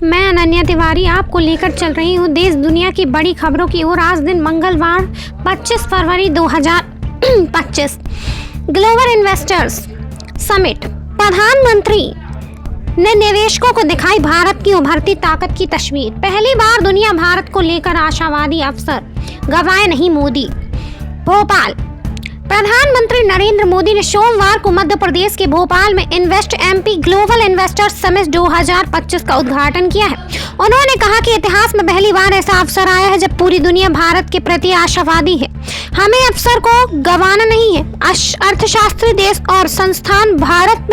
मैं अनन्या तिवारी आपको लेकर चल रही हूँ देश दुनिया की बड़ी खबरों की ओर। आज दिन मंगलवार 25 फरवरी 2025। Global investors summit. प्रधानमंत्री ने निवेशकों को दिखाई भारत की उभरती ताकत की तस्वीर। पहली बार दुनिया भारत को लेकर आशावादी। अवसर गंवाए नहीं मोदी। भोपाल। प्रधानमंत्री नरेंद्र मोदी ने सोमवार को मध्य प्रदेश के भोपाल में invest MP global investors summit 2025 का उद्घाटन किया है। उन्होंने कहा कि इतिहास में पहली बार ऐसा अवसर आया है जब पूरी दुनिया भारत के प्रति आशावादी है। हमें अवसर को गंवाना नहीं है। अर्थशास्त्री देश और संस्थान भारत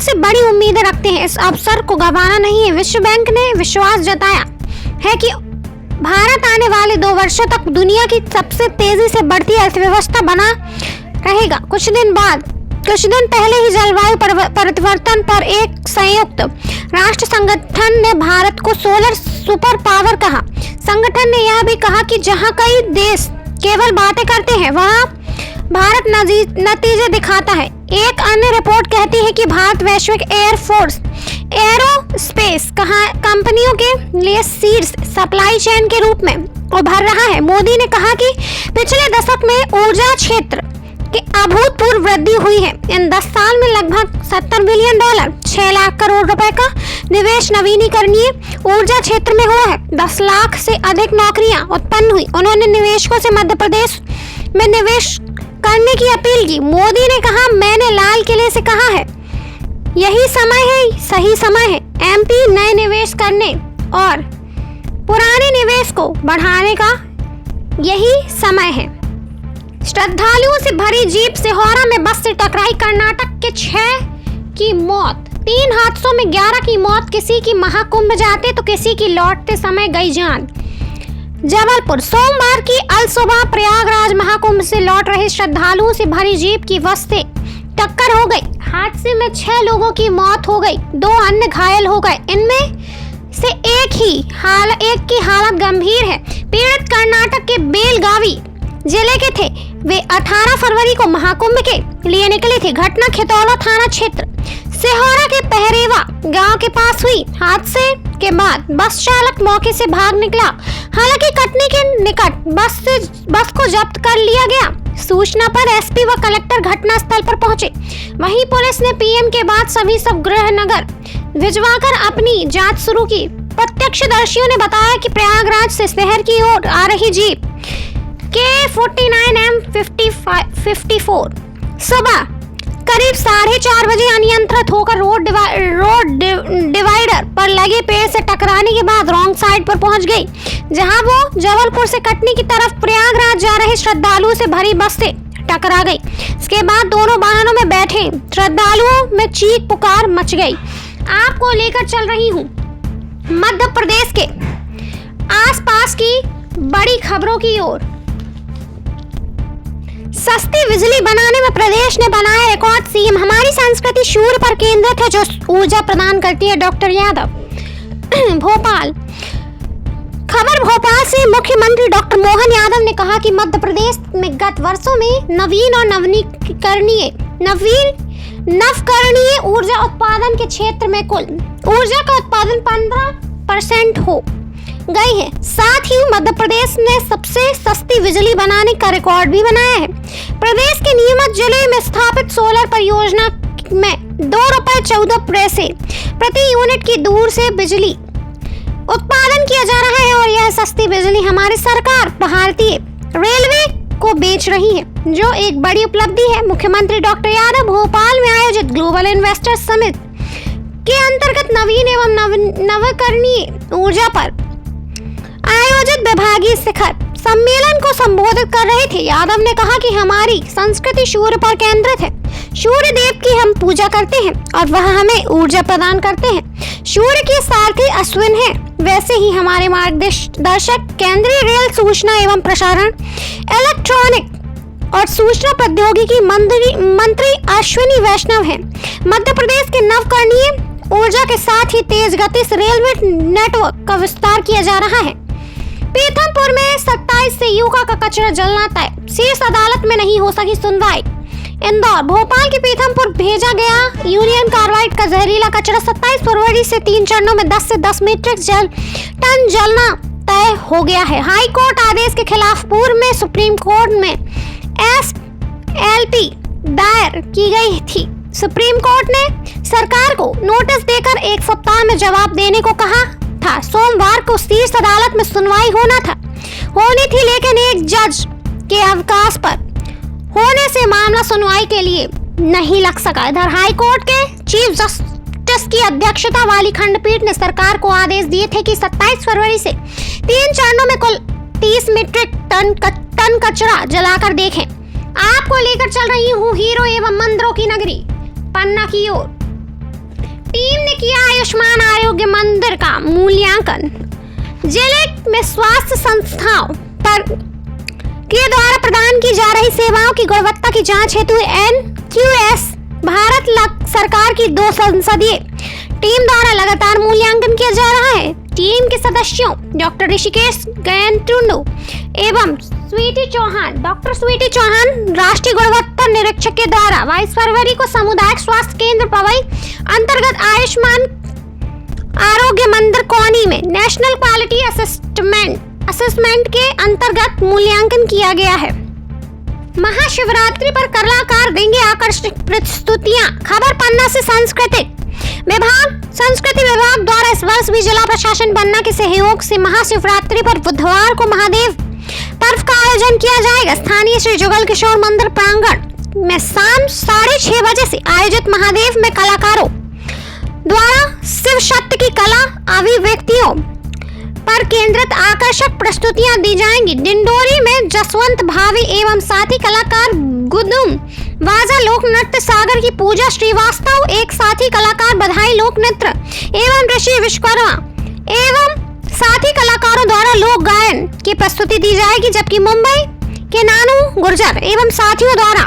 से बड़ी उम्मीदें रखते हैं। इस अवसर को गंवाना नहीं है। विश्व बैंक ने विश्वास जताया है कि भारत आने वाले 2 वर्षों तक दुनिया की सबसे तेजी से बढ़ती अर्थव्यवस्था बना रहेगा। कुछ दिन पहले ही जलवायु परिवर्तन पर एक संयुक्त राष्ट्र संगठन ने भारत को सोलर सुपर पावर कहा। संगठन ने यह भी कहा कि जहां कई देश केवल बातें करते हैं वहां भारत नतीजे दिखाता है। एक अन्य रिपोर्ट कहती है कि भारत वैश्विक एरोस्पेस कंपनियों के लिए सीड्स सप्लाई चेन के रूप में उभर रहा है। मोदी ने कहा कि पिछले दशक में ऊर्जा क्षेत्र की अभूतपूर्व वृद्धि हुई है। इन 10 साल में लगभग $70 बिलियन 6 लाख करोड़ रुपए का निवेश नवीनीकरणीय ऊर्जा क्षेत्र में हुआ है। 10 लाख से अधिक नौकरियां उत्पन्न हुई। उन्होंने निवेशकों से मध्य प्रदेश में निवेश करने की अपील की। मोदी ने कहा, मैंने लाल किले से कहा है, यही समय है, सही समय है एमपी नए निवेश करने और पुराने निवेश को बढ़ाने का यही समय है। श्रद्धालुओं से भरी जीप सिहोरा में बस से टकराई। कर्नाटक के 6 की मौत। 3 हादसों में 11 की मौत। किसी की महाकुंभ जाते तो किसी की लौटते समय गई जान। जबलपुर। सोमवार की अलसुबह प्रयागराज महाकुंभ से लौट रहे श्रद्धालुओं से भरी जीप की बस से टक्कर हो गई। हादसे में 6 लोगों की मौत हो गई, 2 अन्य घायल हो गए। इनमें से एक की हालत गंभीर है। पीड़ित कर्नाटक के बेलगावी जिले के थे। वे 18 फरवरी को महाकुंभ के लिए निकले थे। घटना खितौला थाना क्षेत्र सिहोरा के पहरेवा गांव के पास हुई। हादसे के बाद बस चालक मौके से भाग निकला। हालांकि कटनी के निकट बस को जब्त कर लिया गया। सूचना पर एसपी व कलेक्टर घटनास्थल पर पहुंचे। वहीं पुलिस ने पीएम के बाद सभी गृह नगर भिजवाकर अपनी जांच शुरू की। प्रत्यक्षदर्शियों ने बताया कि प्रयागराज से शहर की ओर आ रही जीप K49M54 सुबह करीब 4:30 बजे अनियंत्रित होकर रोड डिवाइडर पर लगे पेड़ से टकराने के बाद रॉन्ग साइड पर पहुंच गई, जहां वो जबलपुर से कटनी की तरफ प्रयागराज जा रहे श्रद्धालुओं से भरी बस से टकरा गई। इसके बाद दोनों वाहनों में बैठे श्रद्धालुओं में चीख पुकार मच गई। आपको लेकर चल रही हूँ मध्य प्रदेश के आसपास की बड़ी खबरों की ओर। सस्ती बिजली बनाने में प्रदेश ने बनाया रिकॉर्ड। सीएम, हमारी संस्कृति सूर्य पर केंद्रित है जो ऊर्जा प्रदान करती है। डॉक्टर यादव। भोपाल। खबर भोपाल से। मुख्यमंत्री डॉक्टर मोहन यादव ने कहा कि मध्य प्रदेश में गत वर्षों में नवीन और नवकरणीय ऊर्जा उत्पादन के क्षेत्र में कुल ऊर्जा का उत्पादन 15% हो गई है। साथ ही मध्य प्रदेश ने सबसे सस्ती बिजली बनाने का रिकॉर्ड भी बनाया है। प्रदेश के नीमच जिले में स्थापित सोलर परियोजना में ₹2.14 प्रति यूनिट की दूर से बिजली उत्पादन किया जा रहा है और यह सस्ती बिजली हमारी सरकार भारतीय रेलवे को बेच रही है, जो एक बड़ी उपलब्धि है। मुख्यमंत्री डॉक्टर यादव भोपाल में आयोजित ग्लोबल इन्वेस्टर्स समिट के अंतर्गत नवीन एवं नवकरणीय ऊर्जा पर आयोजित विभागीय शिखर सम्मेलन को संबोधित कर रहे थे। यादव ने कहा कि हमारी संस्कृति सूर्य पर केंद्रित है। सूर्य देव की हम पूजा करते हैं और वह हमें ऊर्जा प्रदान करते हैं। सूर्य के सारथी अश्विन है, वैसे ही हमारे मार्गदर्शक केंद्रीय रेल सूचना एवं प्रसारण इलेक्ट्रॉनिक और सूचना प्रौद्योगिकी मंत्री अश्विनी वैष्णव हैं। मध्य प्रदेश के नवकरणीय ऊर्जा के साथ ही तेज गति से रेलवे नेटवर्क का विस्तार किया जा रहा है। पीथमपुर में 27 CU का कचरा जलना तय। शीर्ष अदालत में नहीं हो सकी सुनवाई। इंदौर। भोपाल के पीथमपुर भेजा गया यूरेनियम कार्बाइड का जहरीला कचरा 27 फरवरी से 3 चरणों में 10 से 10 मीट्रिक टन जलना तय हो गया है। हाई कोर्ट आदेश के खिलाफ पूर्व में सुप्रीम कोर्ट में एसएलपी दायर की गई थी। सुप्रीम कोर्ट ने सरकार को नोटिस देकर 1 सप्ताह में जवाब देने को कहा था। सोमवार को शीर्ष अदालत में सुनवाई होनी थी, लेकिन एक जज के अवकाश पर होने से मामला सुनवाई के लिए नहीं लग सका। इधर हाई कोर्ट के चीफ जस्टिस की अध्यक्षता वाली खंडपीठ ने सरकार को आदेश दिए थे कि 27 फरवरी से 3 चरणों में कुल 30 मीट्रिक टन कचरा जलाकर देखें। आपको लेकर चल रही हूँ हीरो एवं मंदिरों की नगरी पन्ना की ओर। टीम ने किया आयुष्मान आरोग्य मंदिर का मूल्यांकन। जिले में स्वास्थ्य संस्थाओं के द्वारा प्रदान की जा रही सेवाओं की गुणवत्ता की जांच हेतु NQS भारत सरकार की 2 संसदीय टीम द्वारा लगातार मूल्यांकन किया जा रहा है। टीम के सदस्यों डॉक्टर ऋषिकेश गैंटुंडू एवं डॉक्टर स्वीटी चौहान राष्ट्रीय गुणवत्ता निरीक्षक के द्वारा 22 फरवरी को सामुदायिक स्वास्थ्य केंद्र पवई अंतर्गत आयुष्मान आरोग्य मंदिर कौनी में नेशनल क्वालिटी असेसमेंट के अंतर्गत मूल्यांकन किया गया है। महाशिवरात्रि पर कलाकार देंगे आकर्षक प्रस्तुतियां। खबर पन्ना से संस्कृति विभाग द्वारा इस वर्ष भी जिला प्रशासन पन्ना के सहयोग से महाशिवरात्रि पर बुधवार को महादेव पर्व का आयोजन किया जाएगा। स्थानीय श्री जुगल किशोर मंदिर प्रांगण में शाम 6:30 बजे से आयोजित महादेव में कलाकारों द्वारा शिव शक्ति की कला अभिव्यक्तियों पर केंद्रित आकर्षक प्रस्तुतियां दी जाएंगी। डिंडोरी में जसवंत भावी एवं साथी कलाकार गुदुम वाजा लोक नृत्य, सागर की पूजा श्रीवास्तव एक साथी कलाकार बधाई लोक नृत्य एवं ऋषि विश्वकर्मा एवं साथी कलाकारों द्वारा लोक गायन की प्रस्तुति दी जाएगी। जबकि मुंबई के नानू गुर्जर एवं साथियों द्वारा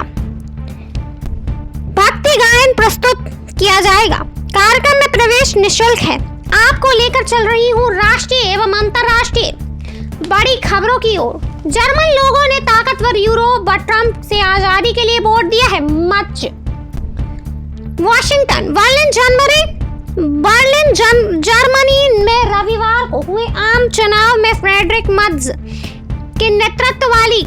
भक्ति गायन प्रस्तुत किया जाएगा। कार्यक्रम में प्रवेश निःशुल्क है। आपको लेकर चल रही हूँ राष्ट्रीय एवं अंतर्राष्ट्रीय बड़ी खबरों की ओर। जर्मन लोगों ने ताकतवर यूरोप व ट्रंप से आजादी के लिए वोट दिया है मच। वॉशिंगटन बर्लिन जर्मनी में रविवार को हुए आम चुनाव में फ्रेडरिक मर्ज के नेतृत्व वाली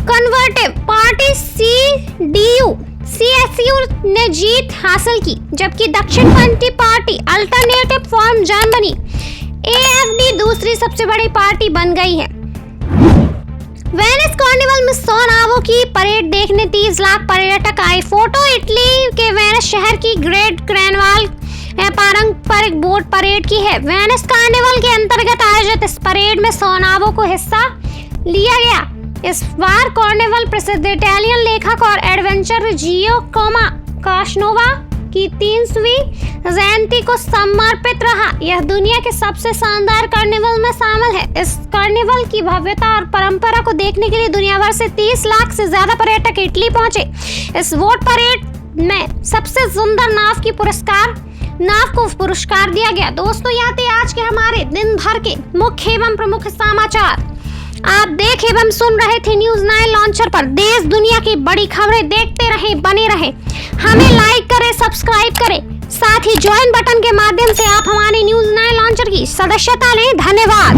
कन्वर्टिव पार्टी CSU ने जीत हासिल की, जबकि दक्षिणपंथी party Alternative for Germany AfD दूसरी सबसे बड़ी पार्टी बन गई है। वेनिस कार्निवल में 100 नावों की परेड देखने 30 लाख पर्यटक आए। फोटो इटली के वेनिस शहर की ग्रेट कार्निवाल पारंपरिक बोट परेड की है। वेनिस कार्निवल के अंतर्गत आयोजित इस परेड में 100 नावों को हिस्सा लिया गया। इस बार कार्निवल प्रसिद्ध इटालियन लेखक और एडवेंचर जियोकोमा कास्नोवा की 300वीं जयंती को समर्पित रहा। यह दुनिया के सबसे शानदार कार्निवल में शामिल है। इस कार्निवल की भव्यता और परंपरा को देखने के लिए दुनिया भर से 30 लाख से ज्यादा पर्यटक इटली पहुंचे। इस बोट परेड में सबसे सुंदर नाव को पुरस्कार दिया गया। दोस्तों, यह थे आज के हमारे दिन भर के मुख्य एवं प्रमुख समाचार। आप देख एवं सुन रहे थे न्यूज़ 9 लॉन्चर पर। देश दुनिया की बड़ी खबरें देखते रहें, बने रहें। हमें लाइक करें, सब्सक्राइब करें, साथ ही ज्वाइन बटन के माध्यम से आप हमारे न्यूज़ 9 लॉन्चर की सदस्यता लें। धन्यवाद।